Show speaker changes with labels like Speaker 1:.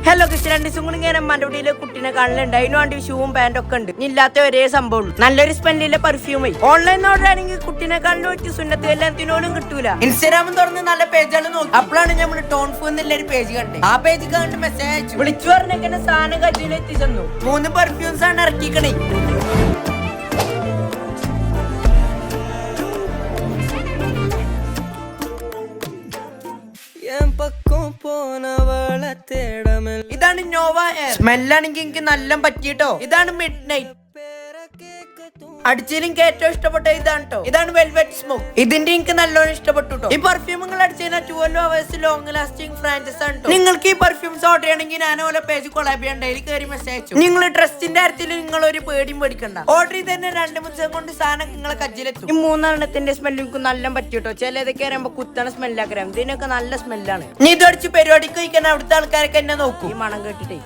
Speaker 1: Hello രണ്ട് ദിവസം കൂടി ഞാൻ അമ്മാന്റെ വീട്ടില് കുട്ടീനെ കാണലുണ്ട്. അതിന് വേണ്ടി ഷൂവും പാന്റും ഒക്കെ ഉണ്ട്. ഇല്ലാത്ത ഒരേ സംഭവം നല്ലൊരു സ്മെല്ലിലെ പെർഫ്യൂം ഓൺലൈൻ ഓർഡർ ആണെങ്കിൽ കുട്ടീനെ കാണലും സുന്നത്ത് എല്ലാത്തിനോടും കിട്ടൂല. ഇൻസ്റ്റാഗ്രാമും തുറന്ന് നല്ല പേജുകൾ നോക്കി അപ്പോഴാണ് നമ്മൾ ടോൺഫു എന്നുള്ള ഒരു പേജ് കണ്ടത്. ആ പേജ് കണ്ട് മെസ്സേജ് അയച്ചു. വിളിച്ചു പറഞ്ഞ സാധനം കയ്യിൽ എത്തിച്ചെന്നു. 3 പെർഫ്യൂംസ് ആണ് ഇറക്കിക്കണേ. ഇതാണ് നോവ എയർ. സ്മെല്ലാണെങ്കിൽ എനിക്ക് നല്ല പറ്റിട്ടോ. ഇതാണ് മിഡ് നൈറ്റ്. അടിച്ചതിൽ എനിക്ക് ഏറ്റവും ഇഷ്ടപ്പെട്ട ഇതാണ് കേട്ടോ. ഇതാണ് വെൽവെറ്റ് സ്മോക്ക്. ഇതിന്റെ എനിക്ക് നല്ലോണം ഇഷ്ടപ്പെട്ടു. ഈ പെർഫ്യൂമുകൾ അടിച്ചാൽ 12 hours ലോങ് ലാസ്റ്റിംഗ് ഫ്രാഞ്ചൈസ് ആണ്. നിങ്ങൾക്ക് ഈ പെർഫ്യൂംസ് ഓർഡർ ചെയ്യണമെങ്കിൽ ഞാൻ ഓരോ പേജ് കൊളാബ് ചെയ്യാൻ ഡെയിലി കയറി മെസ്സേജ് അയച്ചു. നിങ്ങൾ ഡ്രസ്സിന്റെ കാര്യത്തിൽ നിങ്ങൾ ഒരു പേടിയും പേടിക്കണ്ട. ഓർഡർ ചെയ്ത് തന്നെ 2 ദിവസം കൊണ്ട് സാധനം നിങ്ങളെ കജ്ജിലെത്തും. ഈ 3 സ്മെല്ല് എനിക്ക് നല്ല പറ്റിട്ടോ. ചിലതൊക്കെ അറിയുമ്പോ കുത്തണ സ്മെല്ലാക്കറിയാം. ഇതിനൊക്കെ നല്ല സ്മെല്ലാണ്. നീ ഇതടിച്ച് പരിപാടിക്ക് കഴിക്കാൻ അവിടുത്തെ ആൾക്കാരൊക്കെ എന്നെ നോക്കും ഈ മണം കേട്ടിട്ടേ.